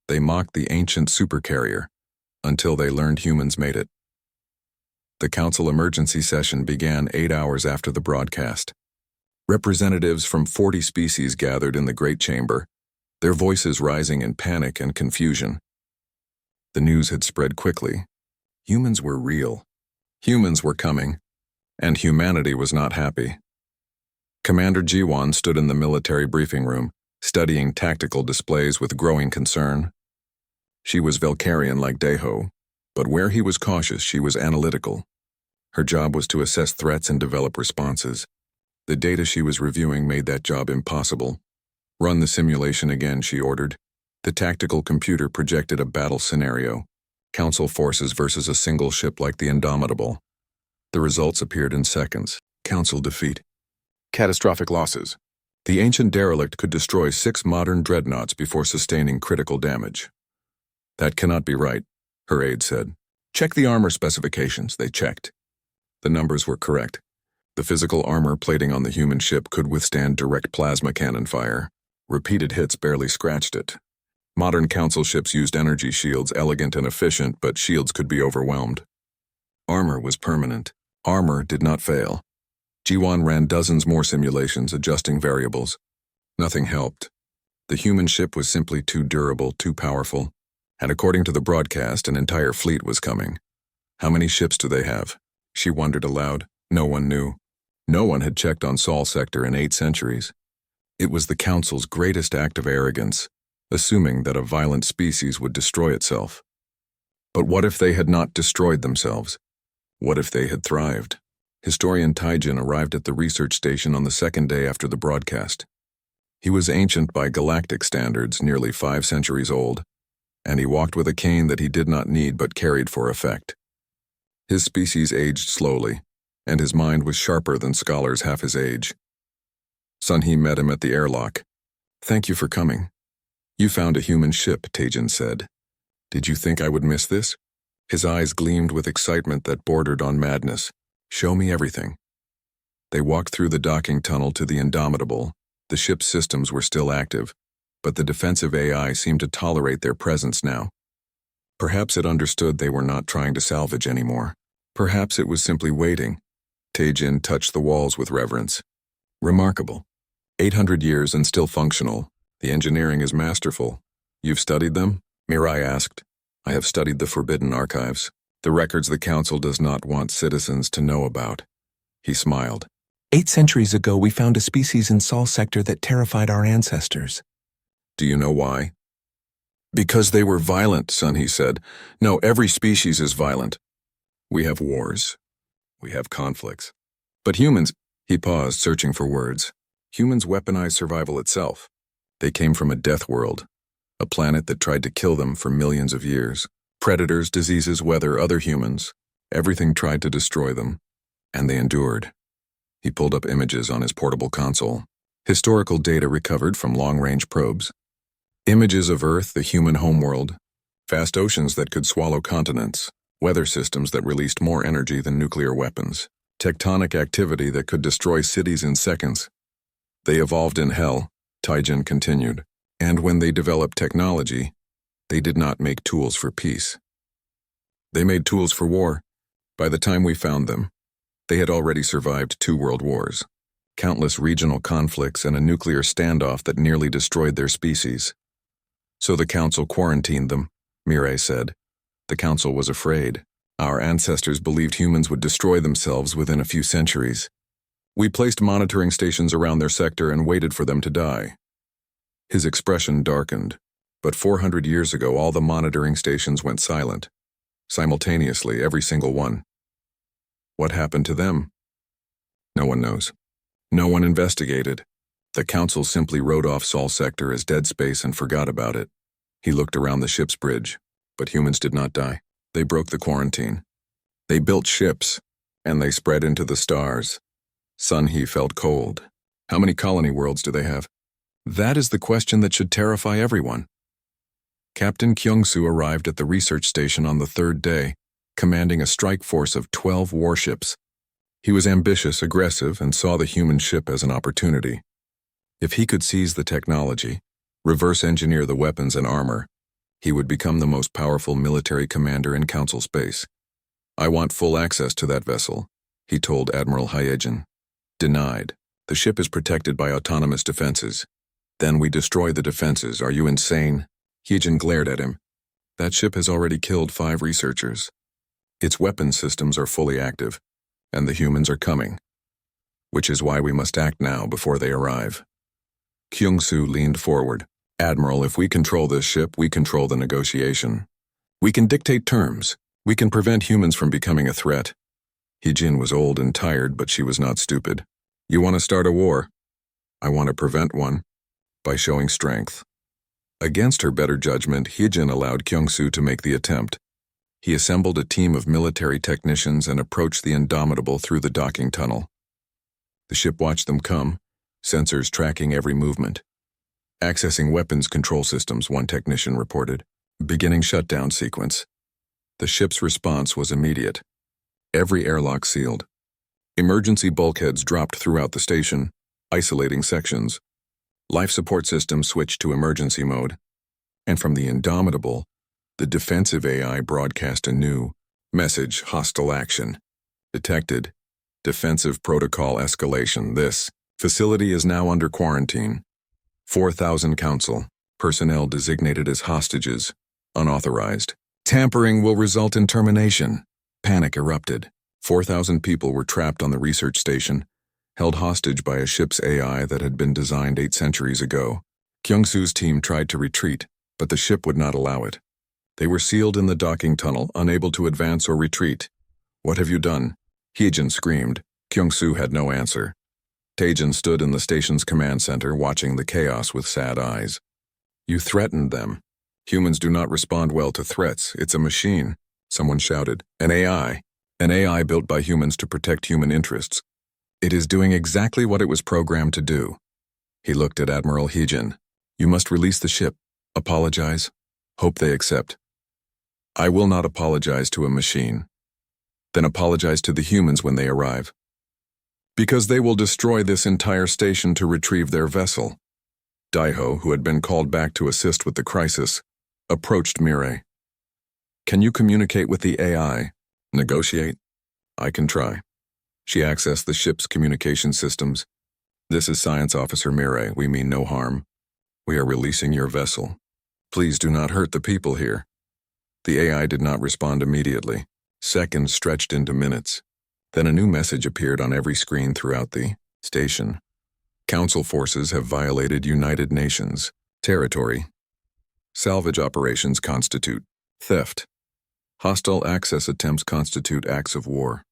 They mocked the ancient supercarrier until they learned humans made it. The council emergency session began 8 hours after the broadcast. Representatives from 40 species gathered in the Great Chamber, their voices rising in panic and confusion. The news had spread quickly. Humans were real. Humans were coming, and humanity was not happy. Commander Jiwan stood in the military briefing room, studying tactical displays with growing concern. She was Valkyrian like Deho, but where he was cautious, she was analytical. Her job was to assess threats and develop responses. The data she was reviewing made that job impossible. Run the simulation again, she ordered. The tactical computer projected a battle scenario. Council forces versus a single ship like the Indomitable. The results appeared in seconds. Council defeat. Catastrophic losses. The ancient derelict could destroy 6 modern dreadnoughts before sustaining critical damage. That cannot be right, her aide said. Check the armor specifications. They checked. The numbers were correct. The physical armor plating on the human ship could withstand direct plasma cannon fire. Repeated hits barely scratched it. Modern council ships used energy shields, elegant and efficient, but shields could be overwhelmed. Armor was permanent. Armor did not fail. Jiwan ran dozens more simulations, adjusting variables. Nothing helped. The human ship was simply too durable, too powerful. And according to the broadcast, an entire fleet was coming. How many ships do they have? She wondered aloud. No one knew. No one had checked on Sol Sector in 8 centuries. It was the Council's greatest act of arrogance, assuming that a violent species would destroy itself. But what if they had not destroyed themselves? What if they had thrived? Historian Taijin arrived at the research station on the 2nd day after the broadcast. He was ancient by galactic standards, nearly 5 centuries old, and he walked with a cane that he did not need but carried for effect. His species aged slowly, and his mind was sharper than scholars half his age. Sunhee met him at the airlock. Thank you for coming. You found a human ship, Taijin said. Did you think I would miss this? His eyes gleamed with excitement that bordered on madness. Show me everything. They walked through the docking tunnel to the Indomitable. The ship's systems were still active, but the defensive AI seemed to tolerate their presence now. Perhaps it understood they were not trying to salvage anymore. Perhaps it was simply waiting. Taijin touched the walls with reverence. Remarkable. 800 years and still functional. The engineering is masterful. You've studied them? Mirai asked. I have studied the forbidden archives, the records the Council does not want citizens to know about. He smiled. 8 centuries ago, we found a species in Sol Sector that terrified our ancestors. Do you know why? Because they were violent, Sunhee said. No, every species is violent. We have wars. We have conflicts. But humans, he paused, searching for words. Humans weaponize survival itself. They came from a death world, a planet that tried to kill them for millions of years. Predators, diseases, weather, other humans. Everything tried to destroy them, and they endured. He pulled up images on his portable console. Historical data recovered from long-range probes. Images of Earth, the human homeworld. Vast oceans that could swallow continents. Weather systems that released more energy than nuclear weapons. Tectonic activity that could destroy cities in seconds. They evolved in hell, Taijin continued. And when they developed technology, they did not make tools for peace. They made tools for war. By the time we found them, they had already survived 2 world wars, countless regional conflicts, and a nuclear standoff that nearly destroyed their species. So the Council quarantined them, Mirai said. The Council was afraid. Our ancestors believed humans would destroy themselves within a few centuries. We placed monitoring stations around their sector and waited for them to die. His expression darkened. But 400 years ago, all the monitoring stations went silent. Simultaneously, every single one. What happened to them? No one knows. No one investigated. The Council simply wrote off Sol Sector as dead space and forgot about it. He looked around the ship's bridge, but humans did not die. They broke the quarantine. They built ships, and they spread into the stars. Sunhee felt cold. How many colony worlds do they have? That is the question that should terrify everyone. Captain Kyung-soo arrived at the research station on the 3rd day, commanding a strike force of 12 warships. He was ambitious, aggressive, and saw the human ship as an opportunity. If he could seize the technology, reverse engineer the weapons and armor, He would become the most powerful military commander in Council space. "I want full access to that vessel," he told Admiral Hyegen. "Denied. The ship is protected by autonomous defenses." "Then we destroy the defenses. Are you insane?" Hyegen glared at him. "That ship has already killed 5 researchers. Its weapons systems are fully active, and the humans are coming. Which is why we must act now before they arrive." Kyung-soo leaned forward. "Admiral, if we control this ship, we control the negotiation. We can dictate terms. We can prevent humans from becoming a threat." Hyegen was old and tired, but she was not stupid. "You want to start a war? I want to prevent one. By showing strength." Against her better judgment, Hyegen allowed Kyung-soo to make the attempt. He assembled a team of military technicians and approached the Indomitable through the docking tunnel. The ship watched them come, sensors tracking every movement. "Accessing weapons control systems," one technician reported. "Beginning shutdown sequence." The ship's response was immediate. Every airlock sealed. Emergency bulkheads dropped throughout the station, isolating sections. Life support systems switched to emergency mode. And from the Indomitable, the defensive AI broadcast a new message: hostile action detected. Defensive protocol escalation. This facility is now under quarantine. 4,000 Council personnel designated as hostages, unauthorized. Tampering will result in termination. Panic erupted. 4,000 people were trapped on the research station, held hostage by a ship's AI that had been designed 8 centuries ago. Kyung-soo's team tried to retreat, but the ship would not allow it. They were sealed in the docking tunnel, unable to advance or retreat. "What have you done?" Hyegen screamed. Kyung-soo had no answer. Taejin stood in the station's command center, watching the chaos with sad eyes. "You threatened them. Humans do not respond well to threats. It's a machine," someone shouted. "An AI. An AI built by humans to protect human interests. It is doing exactly what it was programmed to do." He looked at Admiral Hyegen. "You must release the ship. Apologize. Hope they accept." "I will not apologize to a machine." "Then apologize to the humans when they arrive." "Because they will destroy this entire station to retrieve their vessel." Daiho, who had been called back to assist with the crisis, approached Mirai. "Can you communicate with the AI? Negotiate?" "I can try." She accessed the ship's communication systems. "This is Science Officer Mirai. We mean no harm. We are releasing your vessel. Please do not hurt the people here." The AI did not respond immediately. Seconds stretched into minutes. Then a new message appeared on every screen throughout the station. "Council forces have violated United Nations territory. Salvage operations constitute theft. Hostile access attempts constitute acts of war.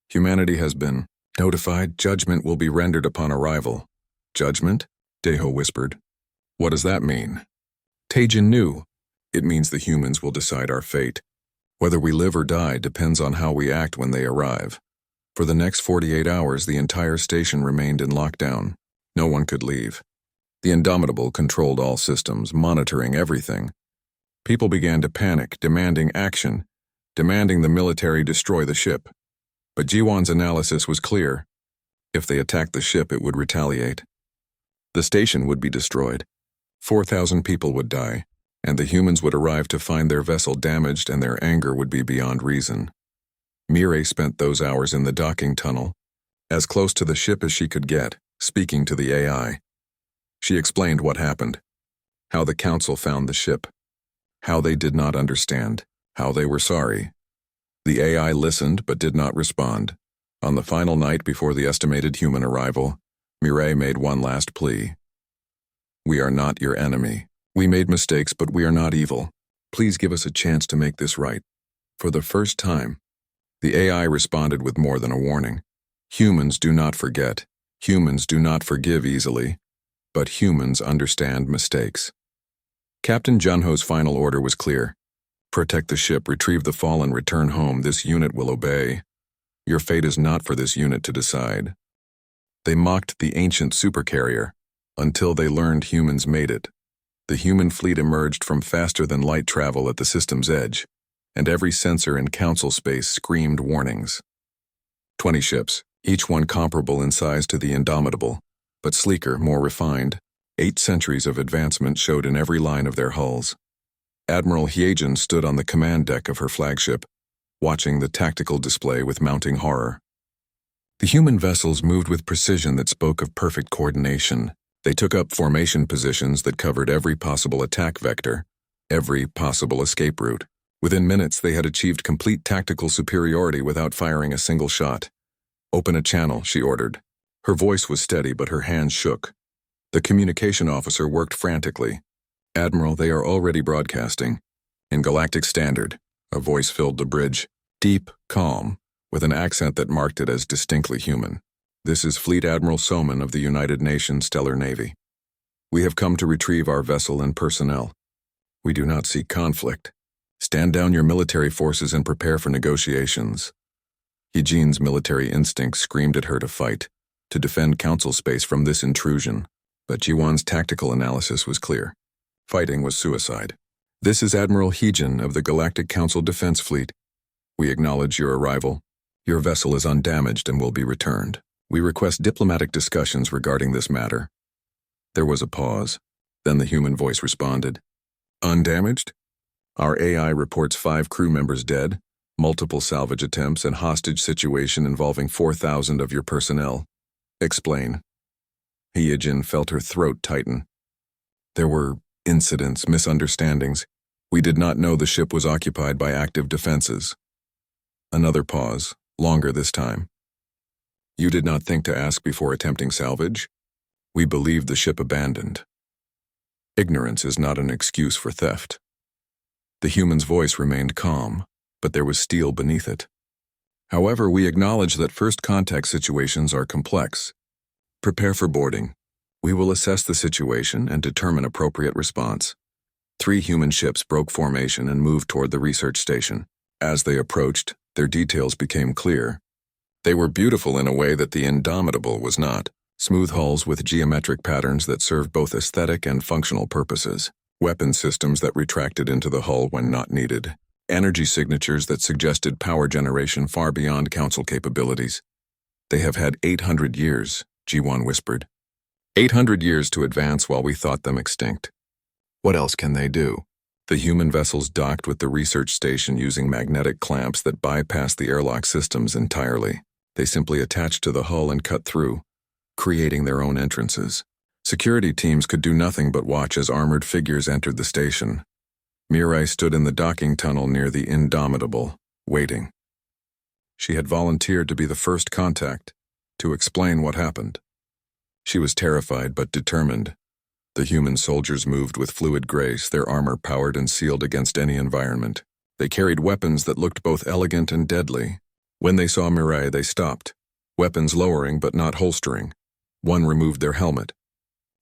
Humanity has been notified. Judgment will be rendered upon arrival." "Judgment?" Daiho whispered. "What does that mean?" Taejin knew. "It means the humans will decide our fate. Whether we live or die depends on how we act when they arrive." For the next 48 hours, the entire station remained in lockdown. No one could leave. The Indomitable controlled all systems, monitoring everything. People began to panic, demanding action, demanding the military destroy the ship. But Jiwon's analysis was clear. If they attacked the ship, it would retaliate. The station would be destroyed. 4,000 people would die, and the humans would arrive to find their vessel damaged, and their anger would be beyond reason. Mirai spent those hours in the docking tunnel, as close to the ship as she could get, speaking to the AI. She explained what happened, how the Council found the ship, how they did not understand, how they were sorry. The AI listened but did not respond. On the final night before the estimated human arrival, Mirai made one last plea. "We are not your enemy. We made mistakes, but we are not evil. Please give us a chance to make this right." For the first time, the AI responded with more than a warning. Humans do not forget. Humans do not forgive easily. But humans understand mistakes. Captain Junho's final order was clear. "Protect the ship, retrieve the fallen, return home. This unit will obey. Your fate is not for this unit to decide." They mocked the ancient Supercarrier until they learned humans made it. The human fleet emerged from faster-than-light travel at the system's edge, and every sensor in Council space screamed warnings. 20 ships, each one comparable in size to the Indomitable, but sleeker, more refined. 8 centuries of advancement showed in every line of their hulls. Admiral Hyejin stood on the command deck of her flagship, watching the tactical display with mounting horror. The human vessels moved with precision that spoke of perfect coordination. They took up formation positions that covered every possible attack vector, every possible escape route. Within minutes, they had achieved complete tactical superiority without firing a single shot. "Open a channel," she ordered. Her voice was steady, but her hands shook. The communication officer worked frantically. "Admiral, they are already broadcasting." In Galactic Standard, a voice filled the bridge, deep, calm, with an accent that marked it as distinctly human. "This is Fleet Admiral Soman of the United Nations Stellar Navy. We have come to retrieve our vessel and personnel. We do not seek conflict. Stand down your military forces and prepare for negotiations." Eugene's military instinct screamed at her to fight, to defend Council space from this intrusion, but Jiwan's tactical analysis was clear. Fighting was suicide. "This is Admiral Hyejin of the Galactic Council Defense Fleet. We acknowledge your arrival. Your vessel is undamaged and will be returned. We request diplomatic discussions regarding this matter." There was a pause. Then the human voice responded. "Undamaged? Our AI reports 5 crew members dead, multiple salvage attempts, and hostage situation involving 4,000 of your personnel. Explain." Hyejin felt her throat tighten. "There were incidents, misunderstandings. We did not know the ship was occupied by active defenses." Another pause, longer this time. "You did not think to ask before attempting salvage? We believed the ship abandoned. Ignorance is not an excuse for theft." The human's voice remained calm, but there was steel beneath it. "However, we acknowledge that first contact situations are complex. Prepare for boarding. We will assess the situation and determine appropriate response." 3 human ships broke formation and moved toward the research station. As they approached, their details became clear. They were beautiful in a way that the Indomitable was not. Smooth hulls with geometric patterns that served both aesthetic and functional purposes. Weapon systems that retracted into the hull when not needed. Energy signatures that suggested power generation far beyond Council capabilities. "They have had 800 years, G1 whispered. 800 years to advance while we thought them extinct. What else can they do?" The human vessels docked with the research station using magnetic clamps that bypassed the airlock systems entirely. They simply attached to the hull and cut through, creating their own entrances. Security teams could do nothing but watch as armored figures entered the station. Mirai stood in the docking tunnel near the Indomitable, waiting. She had volunteered to be the first contact, to explain what happened. She was terrified but determined. The human soldiers moved with fluid grace, their armor powered and sealed against any environment. They carried weapons that looked both elegant and deadly. When they saw Mirai, they stopped, weapons lowering but not holstering. One removed their helmet.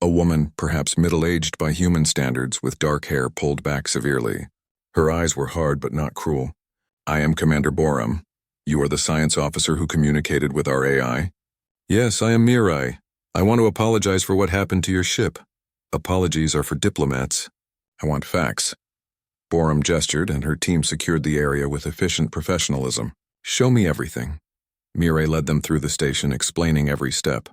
A woman, perhaps middle-aged by human standards, with dark hair pulled back severely. Her eyes were hard but not cruel. "I am Commander Borum. You are the science officer who communicated with our AI?" "Yes, I am Mirai. I want to apologize for what happened to your ship. Apologies are for diplomats. I want facts." Borum gestured, and her team secured the area with efficient professionalism. "Show me everything." Mirai led them through the station, explaining every step.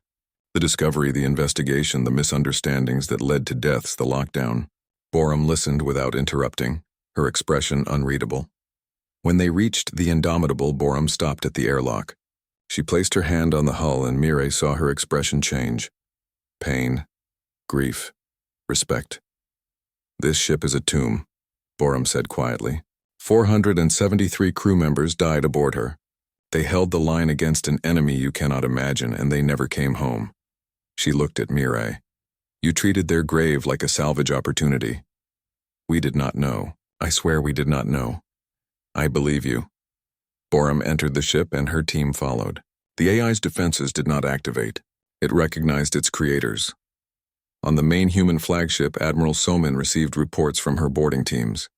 The discovery, the investigation, the misunderstandings that led to deaths, the lockdown. Borum listened without interrupting, her expression unreadable. When they reached the Indomitable, Borum stopped at the airlock. She placed her hand on the hull, and Mirai saw her expression change. Pain, grief, respect. "This ship is a tomb," Borum said quietly. 473 crew members died aboard her. They held the line against an enemy you cannot imagine, and they never came home. She looked at Mirai. "You treated their grave like a salvage opportunity." "We did not know. I swear we did not know." "I believe you." Borum entered the ship and her team followed. The AI's defenses did not activate. It recognized its creators. On the main human flagship, Admiral Soman received reports from her boarding teams.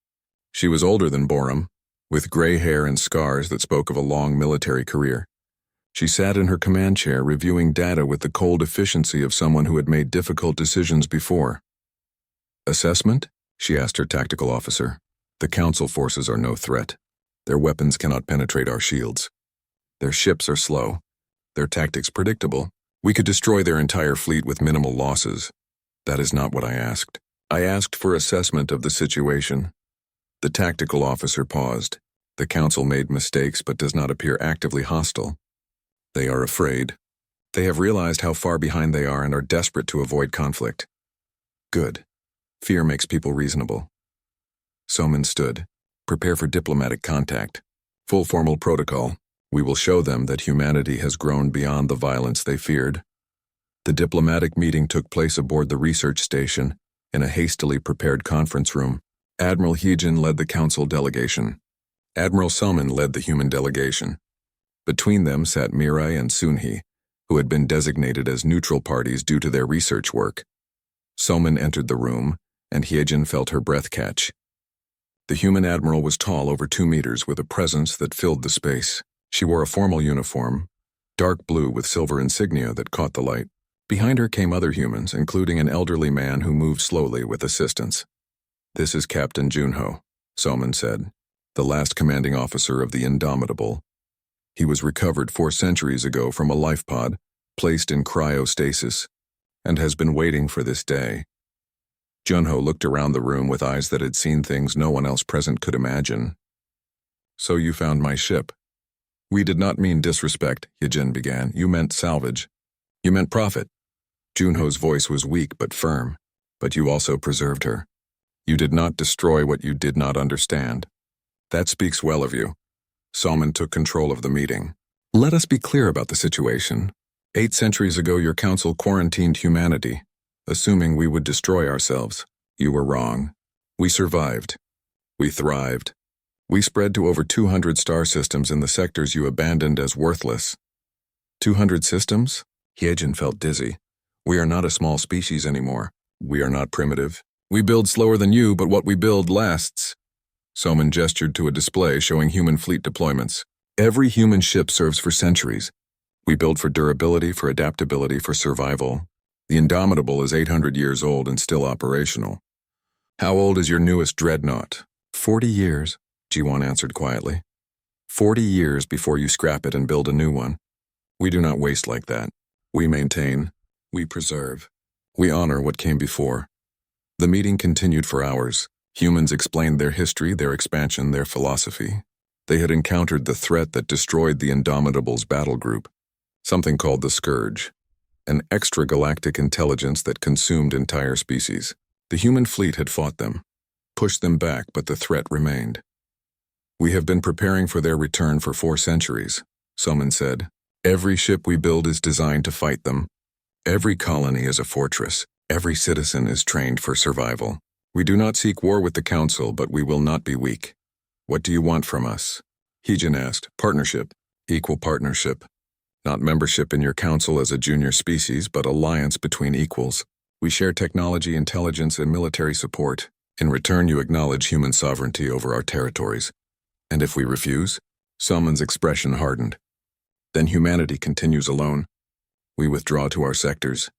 She was older than Borum, with gray hair and scars that spoke of a long military career. She sat in her command chair reviewing data with the cold efficiency of someone who had made difficult decisions before. "Assessment?" she asked her tactical officer. "The Council forces are no threat. Their weapons cannot penetrate our shields. Their ships are slow. Their tactics predictable. We could destroy their entire fleet with minimal losses. That is not what I asked. I asked for assessment of the situation. The tactical officer paused. The council made mistakes but does not appear actively hostile. They are afraid. They have realized how far behind they are and are desperate to avoid conflict. Good. Fear makes people reasonable. Soman stood. Prepare for diplomatic contact. Full formal protocol. We will show them that humanity has grown beyond the violence they feared. The diplomatic meeting took place aboard the research station in a hastily prepared conference room. Admiral Heejin led the council delegation. Admiral Soman led the human delegation. Between them sat Mirai and Sunhee, who had been designated as neutral parties due to their research work. Soman entered the room, and Heejin felt her breath catch. The human admiral was tall, over 2 meters, with a presence that filled the space. She wore a formal uniform, dark blue with silver insignia that caught the light. Behind her came other humans, including an elderly man who moved slowly with assistance. "This is Captain Junho," Soman said, "the last commanding officer of the Indomitable. He was recovered 4 centuries ago from a life pod, placed in cryostasis, and has been waiting for this day." Junho looked around the room with eyes that had seen things no one else present could imagine. "So you found my ship." "We did not mean disrespect," Heejin began. "You meant salvage. You meant profit." Junho's voice was weak but firm. "But you also preserved her. You did not destroy what you did not understand. That speaks well of you." Soman took control of the meeting. "Let us be clear about the situation. 8 centuries ago, your council quarantined humanity, assuming we would destroy ourselves. You were wrong. We survived. We thrived. We spread to over 200 star systems in the sectors you abandoned as worthless." 200 systems? Heejin felt dizzy. "We are not a small species anymore. We are not primitive. We build slower than you, but what we build lasts." Soman gestured to a display showing human fleet deployments. "Every human ship serves for centuries. We build for durability, for adaptability, for survival. The Indomitable is 800 years old and still operational." "How old is your newest dreadnought?" 40 years, Jiwon answered quietly. 40 years before you scrap it and build a new one. We do not waste like that. We maintain. We preserve. We honor what came before." The meeting continued for hours. Humans explained their history, their expansion, their philosophy. They had encountered the threat that destroyed the Indomitable's battle group, something called the Scourge, an extragalactic intelligence that consumed entire species. The human fleet had fought them, pushed them back, but the threat remained. "We have been preparing for their return for 4 centuries, Soman said. "Every ship we build is designed to fight them. Every colony is a fortress. Every citizen is trained for survival. We do not seek war with the Council, but we will not be weak." "What do you want from us?" Heejin asked. "Partnership. Equal partnership. Not membership in your council as a junior species, but alliance between equals. We share technology, intelligence, and military support. In return, you acknowledge human sovereignty over our territories. And if we refuse?" Soman's expression hardened. "Then humanity continues alone. We withdraw to our sectors.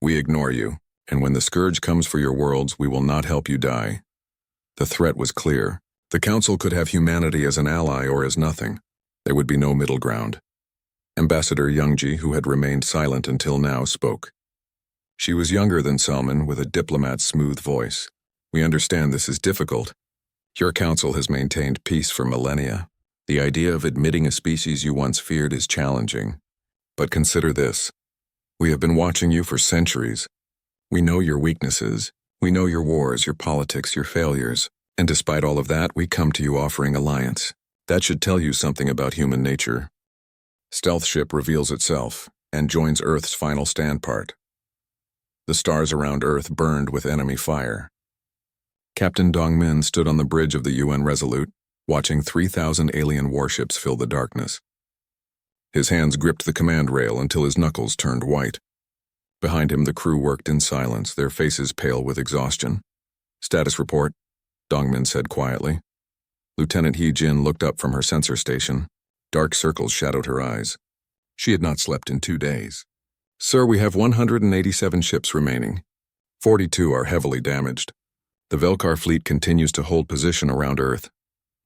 We ignore you, and when the Scourge comes for your worlds, we will not help you die." The threat was clear. The Council could have humanity as an ally or as nothing. There would be no middle ground. Ambassador Youngji, who had remained silent until now, spoke. She was younger than Salman, with a diplomat's smooth voice. "We understand this is difficult. Your council has maintained peace for millennia. The idea of admitting a species you once feared is challenging. But consider this. We have been watching you for centuries. We know your weaknesses. We know your wars, your politics, your failures. And despite all of that, we come to you offering alliance. That should tell you something about human nature." Stealth ship reveals itself and joins Earth's final stand part. The stars around Earth burned with enemy fire. Captain Dongmin stood on the bridge of the UN Resolute, watching 3,000 alien warships fill the darkness. His hands gripped the command rail until his knuckles turned white. Behind him, the crew worked in silence, their faces pale with exhaustion. "Status report," Dongmin said quietly. Lieutenant Heejin looked up from her sensor station. Dark circles shadowed her eyes. She had not slept in 2 days. "Sir, we have 187 ships remaining. 42 are heavily damaged. The Velkar fleet continues to hold position around Earth.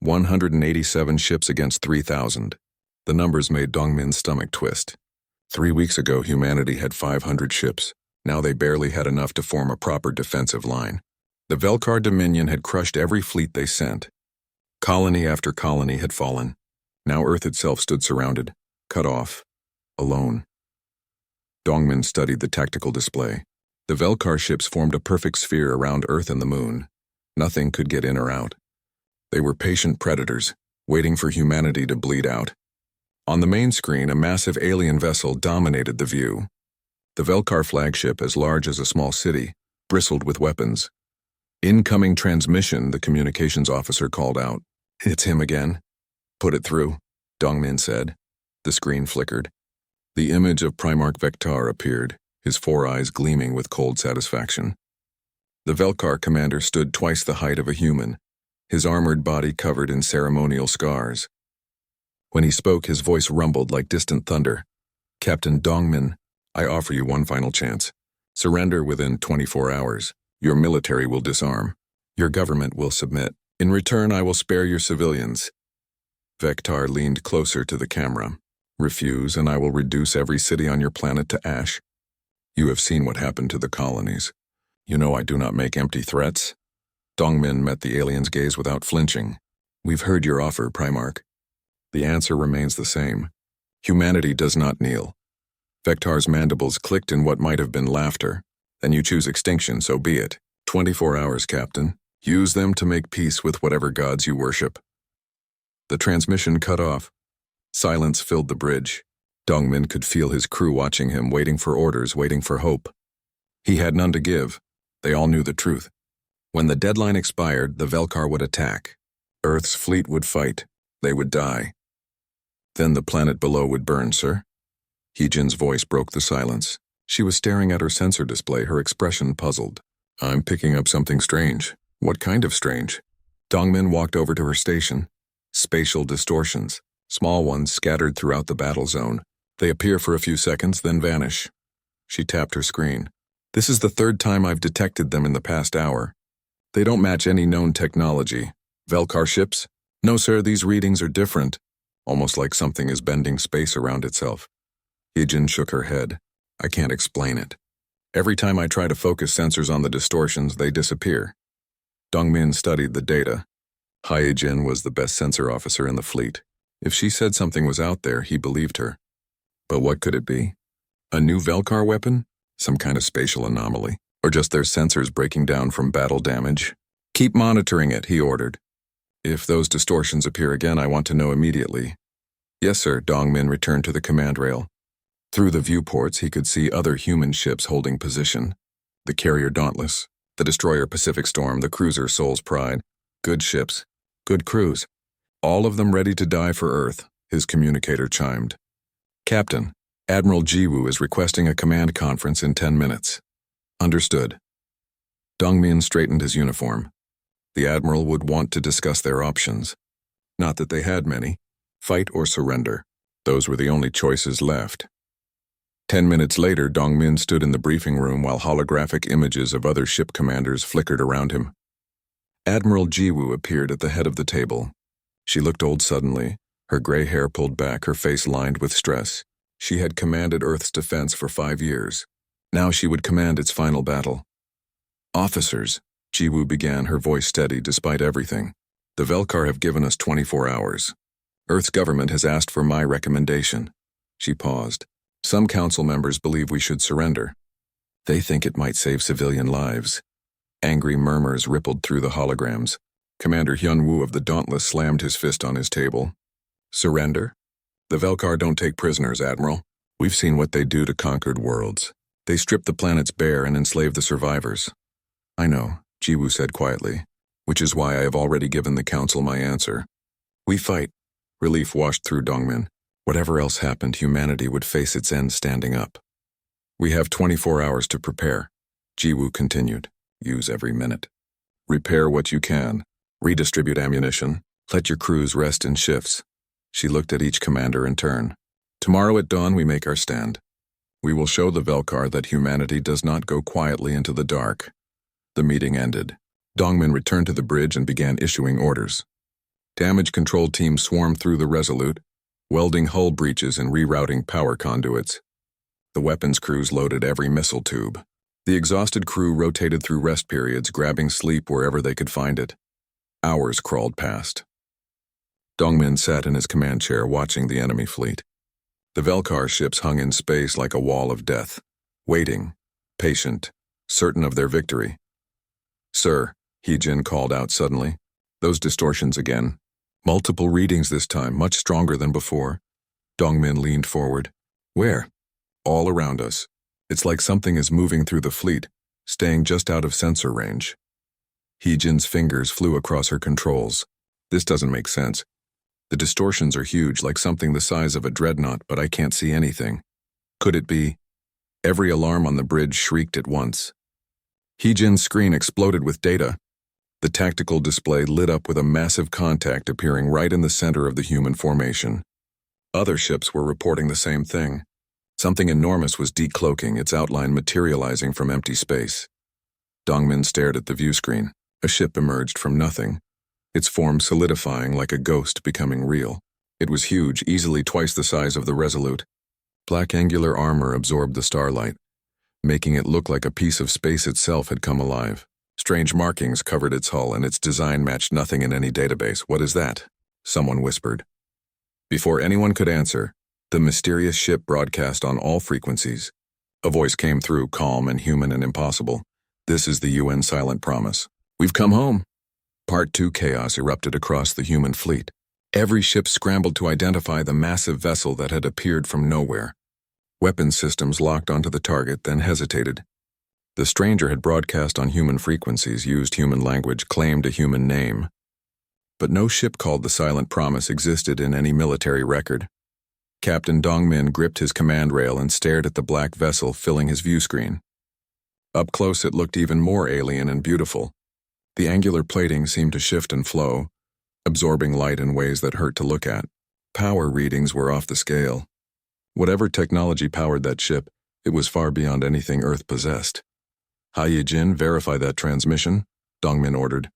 187 ships against 3,000. The numbers made Dongmin's stomach twist. 3 weeks ago, humanity had 500 ships. Now they barely had enough to form a proper defensive line. The Velkar Dominion had crushed every fleet they sent, Colony after colony had fallen. Now Earth itself stood surrounded, cut off, alone. Dongmin studied the tactical display. The Velkar ships formed a perfect sphere around Earth and the Moon. Nothing could get in or out. They were patient predators, waiting for humanity to bleed out. On the main screen, a massive alien vessel dominated the view. The Velkar flagship, as large as a small city, bristled with weapons. "Incoming transmission," the communications officer called out. "It's him again." "Put it through," Dongmin said. The screen flickered. The image of Primarch Vectar appeared, his 4 eyes gleaming with cold satisfaction. The Velkar commander stood twice the height of a human, his armored body covered in ceremonial scars. When he spoke, his voice rumbled like distant thunder. "Captain Dongmin, I offer you one final chance. Surrender within 24 hours. Your military will disarm. Your government will submit. In return, I will spare your civilians." Vectar leaned closer to the camera. "Refuse, and I will reduce every city on your planet to ash. You have seen what happened to the colonies. You know I do not make empty threats." Dongmin met the alien's gaze without flinching. "We've heard your offer, Primarch." The answer remains the same. Humanity does not kneel. Vectar's mandibles clicked in what might have been laughter. "Then you choose extinction, so be it. 24 hours, Captain. Use them to make peace with whatever gods you worship." The transmission cut off. Silence filled the bridge. Dongmin could feel his crew watching him, waiting for orders, waiting for hope. He had none to give. They all knew the truth. When the deadline expired, the Velkar would attack. Earth's fleet would fight. They would die. Then the planet below would burn, sir. Heejin's voice broke the silence. She was staring at her sensor display, her expression puzzled. "I'm picking up something strange." "What kind of strange?" Dongmin walked over to her station. "Spatial distortions. Small ones scattered throughout the battle zone. They appear for a few seconds, then vanish." She tapped her screen. "This is the 3rd time I've detected them in the past hour. They don't match any known technology." "Velkar ships?" "No, sir, these readings are different. Almost like something is bending space around itself." Heejin shook her head. "I can't explain it. Every time I try to focus sensors on the distortions, they disappear." Dongmin studied the data. Heejin was the best sensor officer in the fleet. If she said something was out there, he believed her. But what could it be? A new Velkar weapon? Some kind of spatial anomaly? Or just their sensors breaking down from battle damage? "Keep monitoring it," he ordered. "If those distortions appear again, I want to know immediately." "Yes, sir." Dongmin returned to the command rail. Through the viewports, he could see other human ships holding position. The carrier Dauntless, the destroyer Pacific Storm, the cruiser Soul's Pride. Good ships. Good crews. All of them ready to die for Earth, his communicator chimed. "Captain, Admiral Jiwoo is requesting a command conference in 10 minutes. "Understood." Dongmin straightened his uniform. The Admiral would want to discuss their options. Not that they had many. Fight or surrender. Those were the only choices left. 10 minutes later, Dongmin stood in the briefing room while holographic images of other ship commanders flickered around him. Admiral Jiwoo appeared at the head of the table. She looked old suddenly, her gray hair pulled back, her face lined with stress. She had commanded Earth's defense for 5 years. Now she would command its final battle. "Officers," Jiwoo began, her voice steady despite everything. "The Velkar have given us 24 hours. Earth's government has asked for my recommendation." She paused. "Some council members believe we should surrender. They think it might save civilian lives." Angry murmurs rippled through the holograms. Commander Hyun-woo of the Dauntless slammed his fist on his table. "Surrender? The Velkar don't take prisoners, Admiral. We've seen what they do to conquered worlds. They strip the planets bare and enslave the survivors." "I know," Jiwoo said quietly, "which is why I have already given the council my answer. We fight." Relief washed through Dongmin. Whatever else happened, humanity would face its end standing up. "We have 24 hours to prepare," Jiwoo continued. "Use every minute. Repair what you can. Redistribute ammunition. Let your crews rest in shifts." She looked at each commander in turn. "Tomorrow at dawn we make our stand. We will show the Velkar that humanity does not go quietly into the dark." The meeting ended. Dongmin returned to the bridge and began issuing orders. Damage control teams swarmed through the Resolute, welding hull breaches and rerouting power conduits. The weapons crews loaded every missile tube. The exhausted crew rotated through rest periods, grabbing sleep wherever they could find it. Hours crawled past. Dongmin sat in his command chair watching the enemy fleet. The Velkar ships hung in space like a wall of death, waiting, patient, certain of their victory. "Sir," Heejin called out suddenly. "Those distortions again. Multiple readings this time, much stronger than before." Dongmin leaned forward. "Where?" "All around us. It's like something is moving through the fleet, staying just out of sensor range." Heejin's fingers flew across her controls. "This doesn't make sense. The distortions are huge, like something the size of a dreadnought, but I can't see anything. Could it be?" Every alarm on the bridge shrieked at once. Heejin's screen exploded with data. The tactical display lit up with a massive contact appearing right in the center of the human formation. Other ships were reporting the same thing. Something enormous was decloaking, its outline materializing from empty space. Dongmin stared at the view screen. A ship emerged from nothing, its form solidifying like a ghost becoming real. It was huge, easily twice the size of the Resolute. Black angular armor absorbed the starlight, making it look like a piece of space itself had come alive. Strange markings covered its hull, and its design matched nothing in any database. "What is that?" someone whispered. Before anyone could answer, the mysterious ship broadcast on all frequencies. A voice came through, calm and human and impossible. "This is the UN silent promise. We've come home." Part 2 chaos erupted across the human fleet. Every ship scrambled to identify the massive vessel that had appeared from nowhere. Weapons systems locked onto the target, then hesitated. The stranger had broadcast on human frequencies, used human language, claimed a human name. But no ship called the Silent Promise existed in any military record. Captain Dongmin gripped his command rail and stared at the black vessel filling his view screen. Up close it looked even more alien and beautiful. The angular plating seemed to shift and flow, absorbing light in ways that hurt to look at. Power readings were off the scale. Whatever technology powered that ship, it was far beyond anything Earth possessed. "Haye-jin, verify that transmission," Dongmin ordered.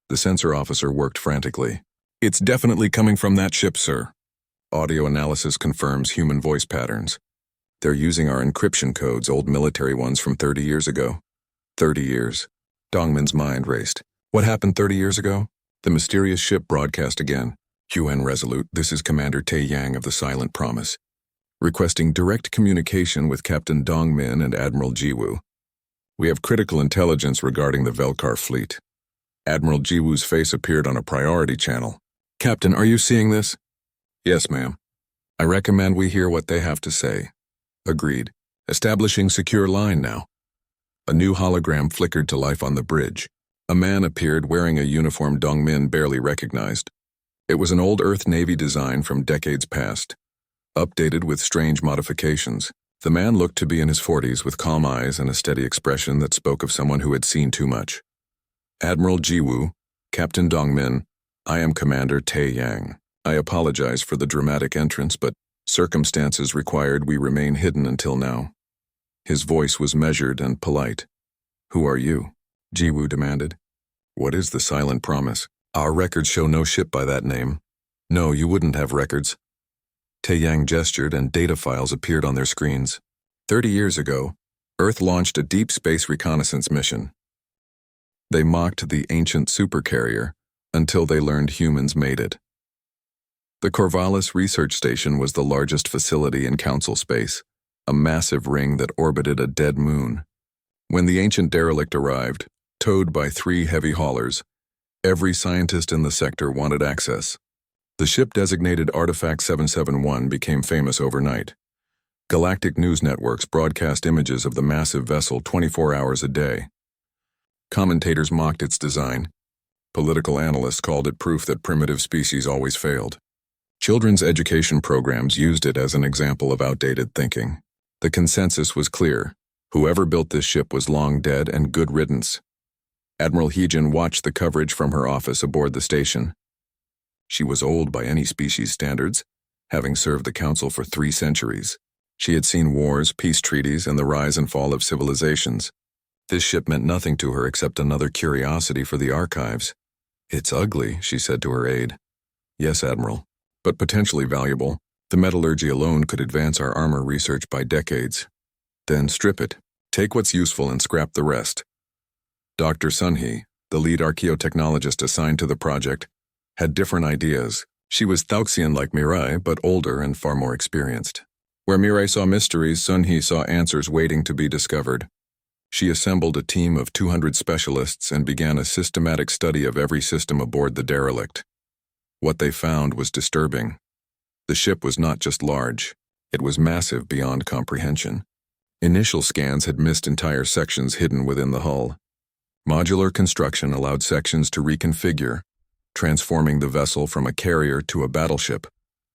The sensor officer worked frantically. "It's definitely coming from that ship, sir. Audio analysis confirms human voice patterns. They're using our encryption codes, old military ones from 30 years ago." 30 years. Dongmin's mind raced. What happened 30 years ago? The mysterious ship broadcast again. "UN Resolute, this is Commander Tae Yang of the Silent Promise, requesting direct communication with Captain Dongmin and Admiral Jiwoo. We have critical intelligence regarding the Velkar fleet." Admiral Jiwoo's face appeared on a priority channel. "Captain, are you seeing this?" "Yes, ma'am. I recommend we hear what they have to say." "Agreed. Establishing secure line now." A new hologram flickered to life on the bridge. A man appeared wearing a uniform Dongmin barely recognized. It was an old Earth Navy design from decades past, updated with strange modifications. The man looked to be in his 40s with calm eyes and a steady expression that spoke of someone who had seen too much. "Admiral Jiwoo, Captain Dongmin, I am Commander Tae Yang. I apologize for the dramatic entrance, but circumstances required we remain hidden until now." His voice was measured and polite. "Who are you?" Jiwoo demanded. "What is the Silent Promise? Our records show no ship by that name." "No, you wouldn't have records." Tae Yang gestured and data files appeared on their screens. 30 years ago, Earth launched a deep space reconnaissance mission. They mocked the ancient Supercarrier until they learned humans made it. The Corvallis Research Station was the largest facility in Council space, a massive ring that orbited a dead moon. When the ancient derelict arrived, towed by 3 heavy haulers, every scientist in the sector wanted access. The ship designated Artifact 771 became famous overnight. Galactic news networks broadcast images of the massive vessel 24 hours a day. Commentators mocked its design. Political analysts called it proof that primitive species always failed. Children's education programs used it as an example of outdated thinking. The consensus was clear. Whoever built this ship was long dead and good riddance. Admiral Heejin watched the coverage from her office aboard the station. She was old by any species standards, having served the Council for 3 centuries. She had seen wars, peace treaties, and the rise and fall of civilizations. This ship meant nothing to her except another curiosity for the archives. "It's ugly," she said to her aide. "Yes, Admiral, but potentially valuable. The metallurgy alone could advance our armor research by decades." "Then strip it. Take what's useful and scrap the rest." Dr. Sunhee, the lead archaeotechnologist assigned to the project, had different ideas. She was Thauxian like Mirai, but older and far more experienced. Where Mirai saw mysteries, Sun-Hee saw answers waiting to be discovered. She assembled a team of 200 specialists and began a systematic study of every system aboard the derelict. What they found was disturbing. The ship was not just large, it was massive beyond comprehension. Initial scans had missed entire sections hidden within the hull. Modular construction allowed sections to reconfigure, transforming the vessel from a carrier to a battleship,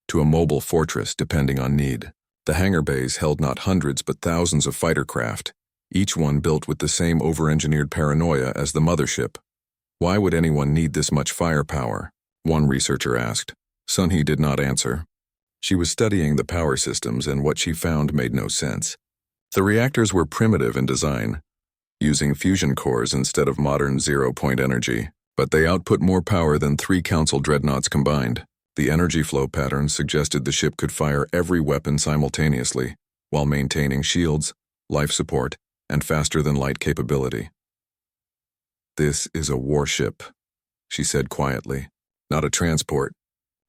to a mobile fortress depending on need. The hangar bays held not hundreds but thousands of fighter craft, each one built with the same over-engineered paranoia as the mothership. Why would anyone need this much firepower? One researcher asked. Sun-Hee did not answer. She was studying the power systems, and what she found made no sense. The reactors were primitive in design, using fusion cores instead of modern zero-point energy, but they output more power than 3 Council dreadnoughts combined. The energy flow patterns suggested the ship could fire every weapon simultaneously, while maintaining shields, life support, and faster-than-light capability. "This is a warship," she said quietly. "Not a transport,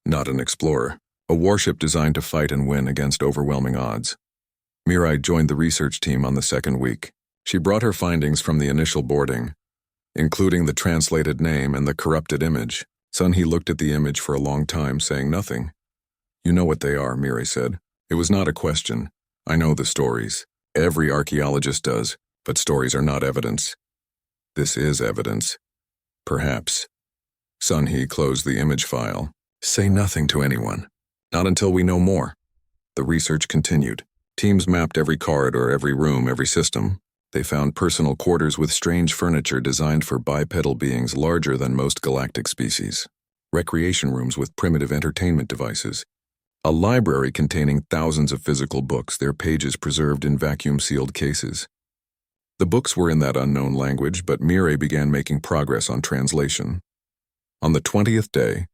not an explorer. A warship designed to fight and win against overwhelming odds." Mirai joined the research team on the second week. She brought her findings from the initial boarding, including the translated name and the corrupted image. Sun-Hee looked at the image for a long time, saying nothing. "You know what they are," Mirai said. "It was not a question. I know the stories. Every archaeologist does, but stories are not evidence. This is evidence. Perhaps." Sun-Hee closed the image file. "Say nothing to anyone. Not until we know more." The research continued. Teams mapped every corridor, every room, every system. They found personal quarters with strange furniture designed for bipedal beings larger than most galactic species. Recreation rooms with primitive entertainment devices. A library containing thousands of physical books, their pages preserved in vacuum-sealed cases. The books were in that unknown language, but Mirai began making progress on translation. On the 20th day,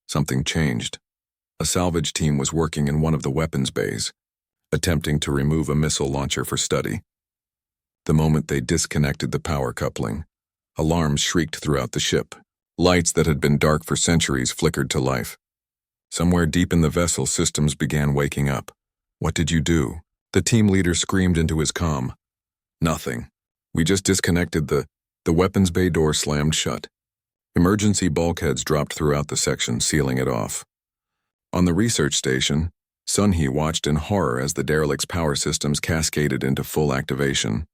something changed. A salvage team was working in one of the weapons bays, attempting to remove a missile launcher for study. The moment they disconnected the power coupling, alarms shrieked throughout the ship. Lights that had been dark for centuries flickered to life. Somewhere deep in the vessel, systems began waking up. "What did you do?" The team leader screamed into his comm. "Nothing. We just disconnected the weapons bay door slammed shut. Emergency bulkheads dropped throughout the section, sealing it off." On the research station, Sun-Hee watched in horror as the derelict's power systems cascaded into full activation.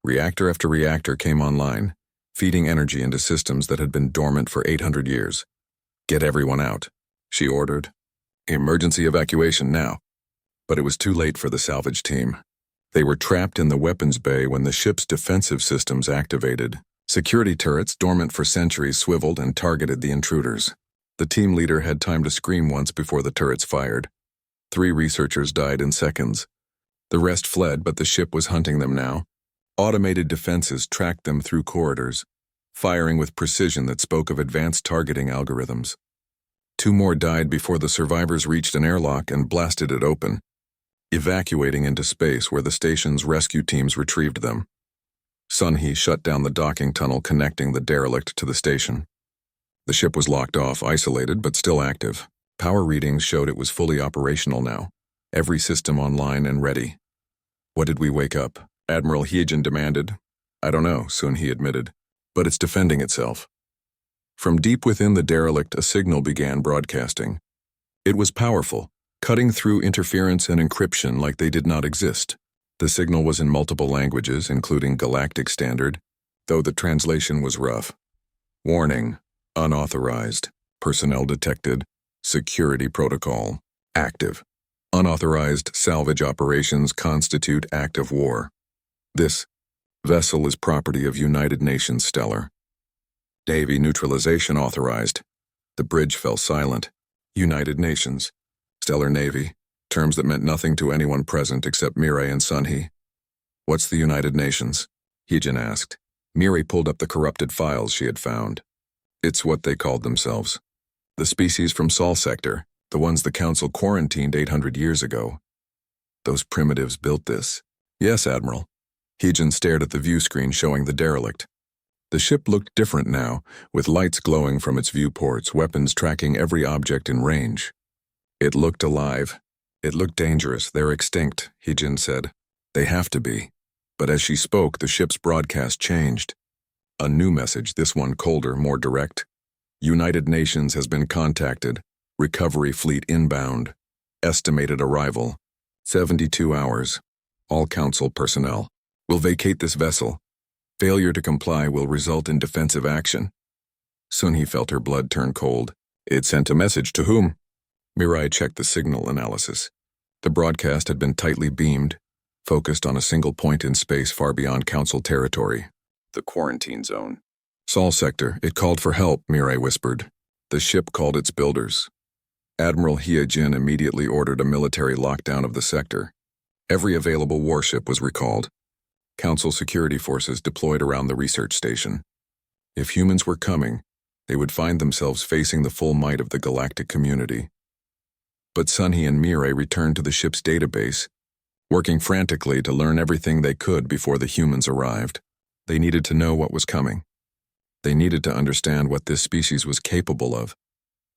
Reactor after reactor came online, feeding energy into systems that had been dormant for 800 years. "Get everyone out," she ordered. "Emergency evacuation now." But it was too late for the salvage team. They were trapped in the weapons bay when the ship's defensive systems activated. Security turrets, dormant for centuries, swiveled and targeted the intruders. The team leader had time to scream once before the turrets fired. 3 researchers died in seconds. The rest fled, but the ship was hunting them now. Automated defenses tracked them through corridors, firing with precision that spoke of advanced targeting algorithms. 2 more died before the survivors reached an airlock and blasted it open, evacuating into space where the station's rescue teams retrieved them. Sun-Hee shut down the docking tunnel connecting the derelict to the station. The ship was locked off, isolated, but still active. Power readings showed it was fully operational now, every system online and ready. "What did we wake up?" Admiral Heejin demanded. "I don't know," Sun-Hee admitted, "but it's defending itself." From deep within the derelict, a signal began broadcasting. It was powerful, cutting through interference and encryption like they did not exist. The signal was in multiple languages, including Galactic Standard, though the translation was rough. "Warning, unauthorized, personnel detected, security protocol, active. Unauthorized salvage operations constitute act of war. This vessel is property of United Nations Stellar. Navy neutralization authorized." The bridge fell silent. United Nations, Stellar Navy, terms that meant nothing to anyone present except Mirai and Sun-Hee. "What's the United Nations?" Heejin asked. Mirai pulled up the corrupted files she had found. "It's what they called themselves. The species from Sol Sector, the ones the Council quarantined 800 years ago. Those primitives built this." "Yes, Admiral." Heejin stared at the view screen showing the derelict. The ship looked different now, with lights glowing from its viewports, weapons tracking every object in range. It looked alive. It looked dangerous. They're extinct, Hee-jin said. They have to be. But as she spoke, the ship's broadcast changed. A new message, this one colder, more direct. United Nations has been contacted. Recovery fleet inbound. Estimated arrival. 72 hours. All council personnel will vacate this vessel. Failure to comply will result in defensive action. Sun-hee felt her blood turn cold. It sent a message to whom? Mirai checked the signal analysis. The broadcast had been tightly beamed, focused on a single point in space far beyond council territory. The quarantine zone. Sol sector, it called for help, Mirai whispered. The ship called its builders. Admiral Hee-jin immediately ordered a military lockdown of the sector. Every available warship was recalled. Council security forces deployed around the research station. If humans were coming, they would find themselves facing the full might of the galactic community. But Sun-hee and Mirai returned to the ship's database, working frantically to learn everything they could before the humans arrived. They needed to know what was coming. They needed to understand what this species was capable of.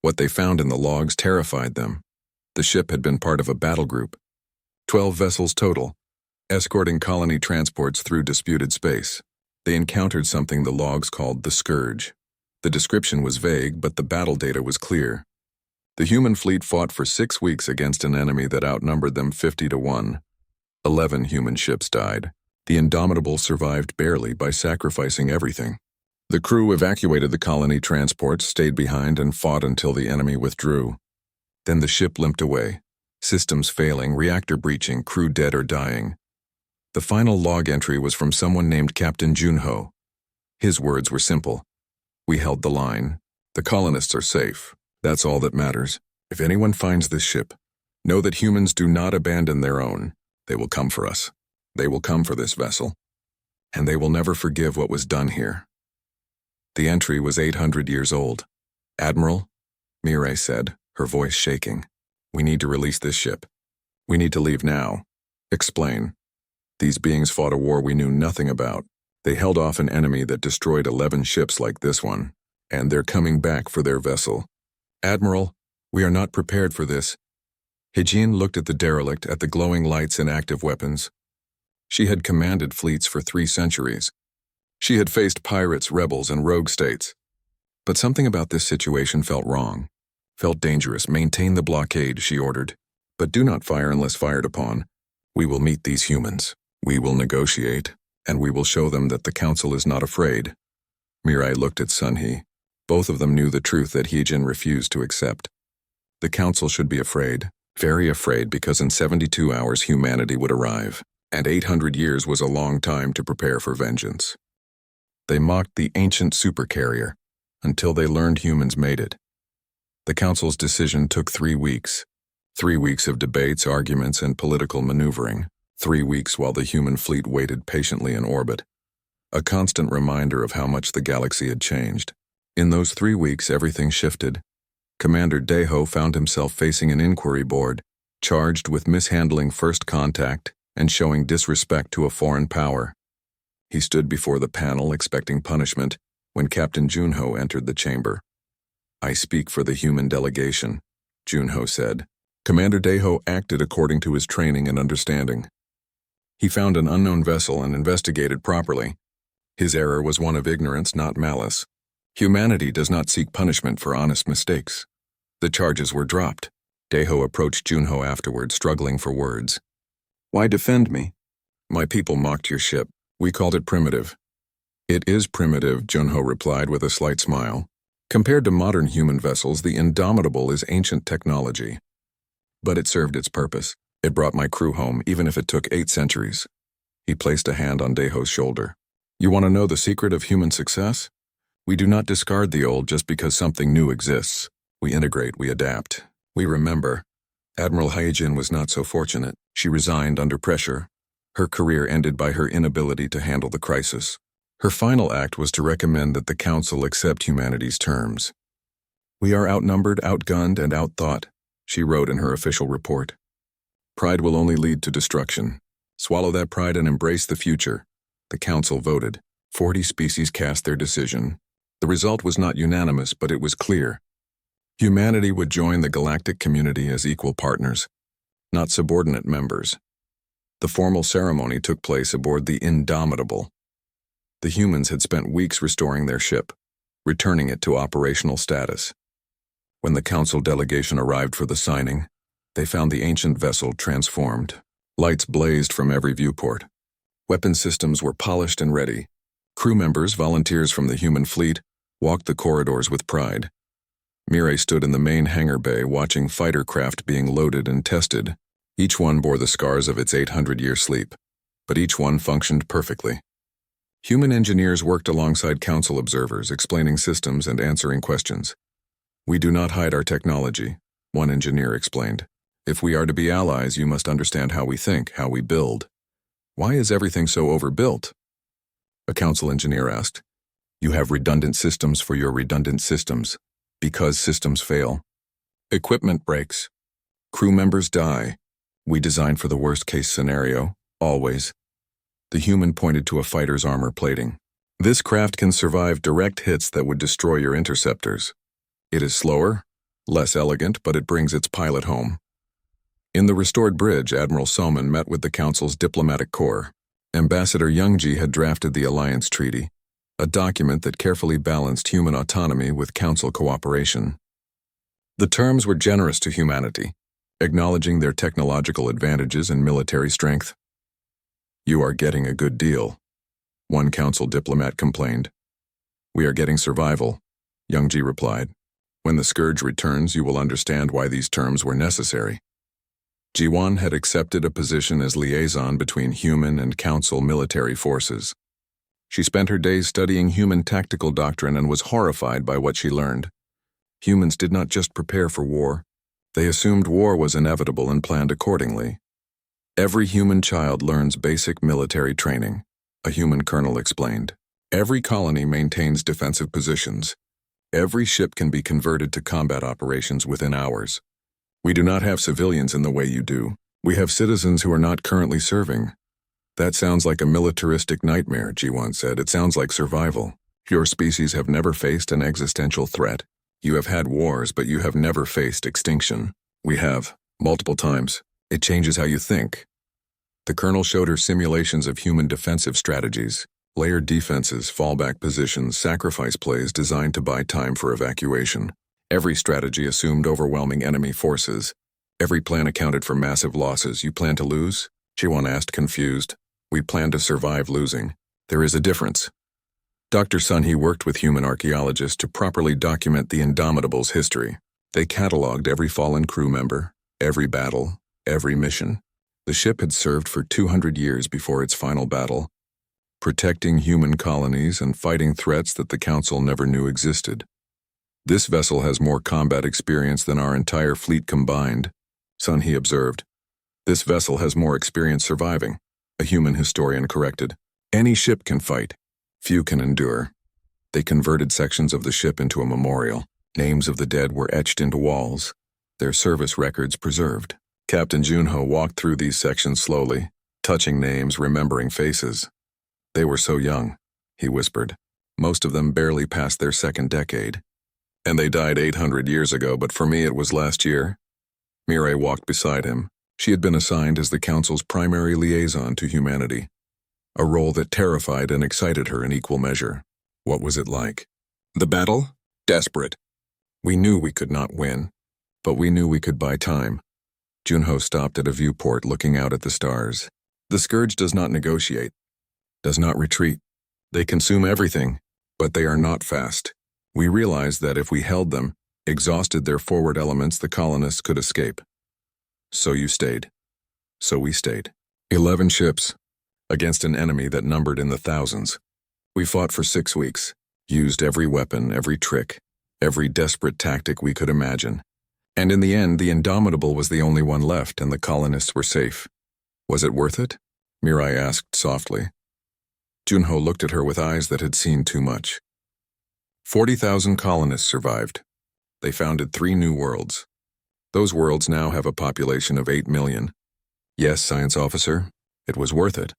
What they found in the logs terrified them. The ship had been part of a battle group. 12 vessels total, escorting colony transports through disputed space. They encountered something the logs called the Scourge. The description was vague, but the battle data was clear. The human fleet fought for 6 weeks against an enemy that outnumbered them 50-1. 11 human ships died. The Indomitable survived barely by sacrificing everything. The crew evacuated the colony transports, stayed behind, and fought until the enemy withdrew. Then the ship limped away. Systems failing, reactor breaching, crew dead or dying. The final log entry was from someone named Captain Junho. His words were simple. We held the line. The colonists are safe. That's all that matters. If anyone finds this ship, know that humans do not abandon their own. They will come for us. They will come for this vessel. And they will never forgive what was done here. The entry was 800 years old. Admiral, Mirai said, her voice shaking. We need to release this ship. We need to leave now. Explain. These beings fought a war we knew nothing about. They held off an enemy that destroyed 11 ships like this one. And they're coming back for their vessel. Admiral, we are not prepared for this. Hee-jin looked at the derelict, at the glowing lights and active weapons. She had commanded fleets for 3 centuries. She had faced pirates, rebels, and rogue states. But something about this situation felt wrong. Felt dangerous. Maintain the blockade, she ordered. But do not fire unless fired upon. We will meet these humans. We will negotiate, and we will show them that the council is not afraid. Mirai looked at Sun-hee. Both of them knew the truth that Hee-jin refused to accept. The council should be afraid, very afraid, because in 72 hours humanity would arrive, and 800 years was a long time to prepare for vengeance. They mocked the ancient supercarrier until they learned humans made it. The council's decision took 3 weeks. 3 weeks of debates, arguments, and political maneuvering. 3 weeks while the human fleet waited patiently in orbit. A constant reminder of how much the galaxy had changed. In those 3 weeks, everything shifted. Commander Daeho found himself facing an inquiry board, charged with mishandling first contact and showing disrespect to a foreign power. He stood before the panel expecting punishment when Captain Junho entered the chamber. I speak for the human delegation, Junho said. Commander Daeho acted according to his training and understanding. He found an unknown vessel and investigated properly. His error was one of ignorance, not malice. Humanity does not seek punishment for honest mistakes. The charges were dropped. Daeho approached Junho afterward, struggling for words. Why defend me? My people mocked your ship. We called it primitive. It is primitive, Junho replied with a slight smile. Compared to modern human vessels, the Indomitable is ancient technology. But it served its purpose. It brought my crew home, even if it took 8 centuries. He placed a hand on Daeho's shoulder. You want to know the secret of human success? We do not discard the old just because something new exists. We integrate, we adapt. We remember. Admiral Hee-jin was not so fortunate. She resigned under pressure. Her career ended by her inability to handle the crisis. Her final act was to recommend that the Council accept humanity's terms. We are outnumbered, outgunned, and outthought, she wrote in her official report. Pride will only lead to destruction. Swallow that pride and embrace the future. The Council voted. 40 species cast their decision. The result was not unanimous, but it was clear. Humanity would join the galactic community as equal partners, not subordinate members. The formal ceremony took place aboard the Indomitable. The humans had spent weeks restoring their ship, returning it to operational status. When the council delegation arrived for the signing, they found the ancient vessel transformed. Lights blazed from every viewport. Weapon systems were polished and ready. Crew members, volunteers from the human fleet, walked the corridors with pride. Mireille stood in the main hangar bay watching fighter craft being loaded and tested. Each one bore the scars of its 800-year sleep, but each one functioned perfectly. Human engineers worked alongside council observers, explaining systems and answering questions. "We do not hide our technology," one engineer explained. "If we are to be allies, you must understand how we think, how we build." "Why is everything so overbuilt?" A council engineer asked. "You have redundant systems for your redundant systems, because systems fail. Equipment breaks. Crew members die. We design for the worst-case scenario, always." The human pointed to a fighter's armor plating. "This craft can survive direct hits that would destroy your interceptors. It is slower, less elegant, but it brings its pilot home." In the restored bridge, Admiral Soman met with the Council's diplomatic corps. Ambassador Youngji had drafted the Alliance Treaty, a document that carefully balanced human autonomy with Council cooperation. The terms were generous to humanity, acknowledging their technological advantages and military strength. "You are getting a good deal," one Council diplomat complained. "We are getting survival," Youngji replied. "When the Scourge returns, you will understand why these terms were necessary." Jiwan had accepted a position as liaison between human and Council military forces. She spent her days studying human tactical doctrine and was horrified by what she learned. Humans did not just prepare for war. They assumed war was inevitable and planned accordingly. "Every human child learns basic military training," a human colonel explained. "Every colony maintains defensive positions. Every ship can be converted to combat operations within hours. We do not have civilians in the way you do. We have citizens who are not currently serving." "That sounds like a militaristic nightmare," Jiwan said. "It sounds like survival. Your species have never faced an existential threat. You have had wars, but you have never faced extinction. We have, multiple times. It changes how you think." The colonel showed her simulations of human defensive strategies, layered defenses, fallback positions, sacrifice plays designed to buy time for evacuation. Every strategy assumed overwhelming enemy forces. Every plan accounted for massive losses. "You plan to lose?" Jiwan asked, confused. "We plan to survive losing. There is a difference." Dr. Sunhee worked with human archaeologists to properly document the Indomitable's history. They cataloged every fallen crew member, every battle, every mission. The ship had served for 200 years before its final battle, protecting human colonies and fighting threats that the Council never knew existed. "This vessel has more combat experience than our entire fleet combined," Sunhee observed. "This vessel has more experience surviving," a human historian corrected. "Any ship can fight. Few can endure." They converted sections of the ship into a memorial. Names of the dead were etched into walls, their service records preserved. Captain Junho walked through these sections slowly, touching names, remembering faces. "They were so young," he whispered. "Most of them barely past their second decade. And they died 800 years ago, but for me it was last year." Mireille walked beside him. She had been assigned as the Council's primary liaison to humanity, a role that terrified and excited her in equal measure. What was it like? "The battle? Desperate. We knew we could not win, but we knew we could buy time." Junho stopped at a viewport looking out at the stars. "The Scourge does not negotiate, does not retreat. They consume everything, but they are not fast. We realized that if we held them, exhausted their forward elements, the colonists could escape. So you stayed. So we stayed. 11 ships, against an enemy that numbered in the thousands. We fought for 6 weeks, used every weapon, every trick, every desperate tactic we could imagine. And in the end, the Indomitable was the only one left, and the colonists were safe. Was it worth it?" Mireille asked softly. Junho looked at her with eyes that had seen too much. 40,000 colonists survived. They founded 3 new worlds. Those worlds now have a population of 8 million. Yes, science officer, it was worth it.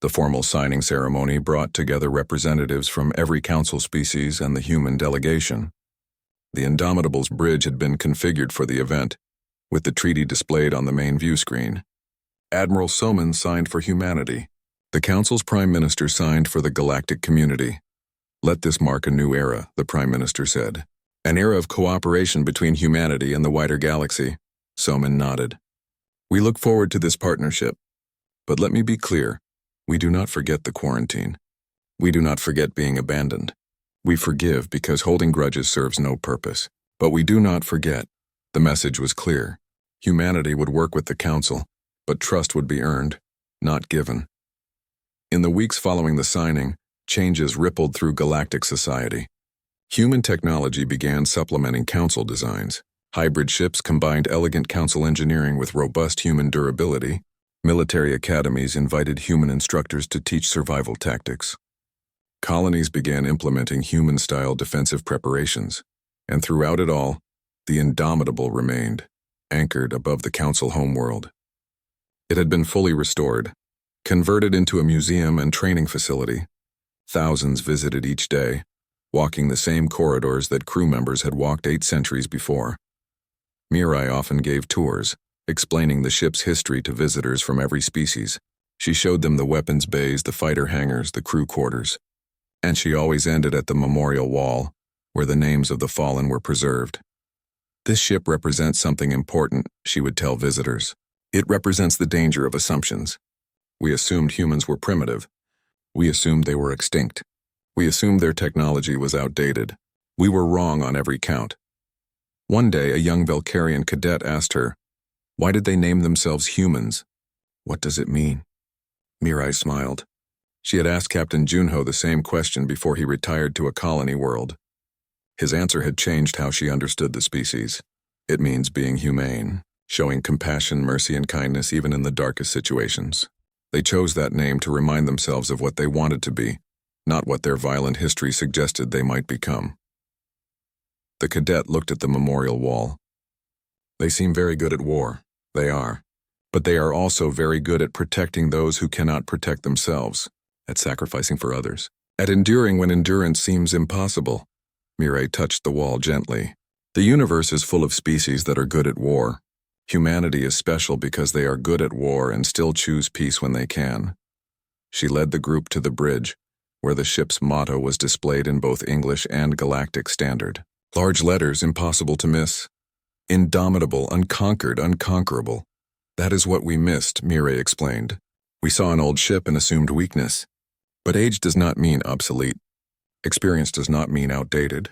The formal signing ceremony brought together representatives from every council species and the human delegation. The Indomitable's bridge had been configured for the event, with the treaty displayed on the main view screen. Admiral Soman signed for humanity. The Council's Prime Minister signed for the galactic community. "Let this mark a new era," the Prime Minister said. "An era of cooperation between humanity and the wider galaxy." Soman nodded. "We look forward to this partnership. But let me be clear, we do not forget the quarantine. We do not forget being abandoned. We forgive because holding grudges serves no purpose. But we do not forget." The message was clear. Humanity would work with the Council, but trust would be earned, not given. In the weeks following the signing, changes rippled through galactic society. Human technology began supplementing Council designs. Hybrid ships combined elegant Council engineering with robust human durability. Military academies invited human instructors to teach survival tactics. Colonies began implementing human-style defensive preparations, and throughout it all, the Indomitable remained, anchored above the Council homeworld. It had been fully restored, converted into a museum and training facility. Thousands visited each day, walking the same corridors that crew members had walked 8 centuries before. Mirai often gave tours, explaining the ship's history to visitors from every species. She showed them the weapons bays, the fighter hangars, the crew quarters. And she always ended at the memorial wall, where the names of the fallen were preserved. "This ship represents something important," she would tell visitors. "It represents the danger of assumptions. We assumed humans were primitive. We assumed they were extinct. We assumed their technology was outdated. We were wrong on every count." One day, a young Velcarian cadet asked her, "Why did they name themselves humans? What does it mean?" Mirai smiled. She had asked Captain Junho the same question before he retired to a colony world. His answer had changed how she understood the species. "It means being humane, showing compassion, mercy, and kindness even in the darkest situations." They chose that name to remind themselves of what they wanted to be, not what their violent history suggested they might become. The cadet looked at the memorial wall. "They seem very good at war." "They are. But they are also very good at protecting those who cannot protect themselves, at sacrificing for others, at enduring when endurance seems impossible." Mirai touched the wall gently. "The universe is full of species that are good at war. Humanity is special because they are good at war and still choose peace when they can." She led the group to the bridge, where the ship's motto was displayed in both English and Galactic Standard. Large letters, impossible to miss. "Indomitable, unconquered, unconquerable. That is what we missed," Mirai explained. "We saw an old ship and assumed weakness. But age does not mean obsolete. Experience does not mean outdated.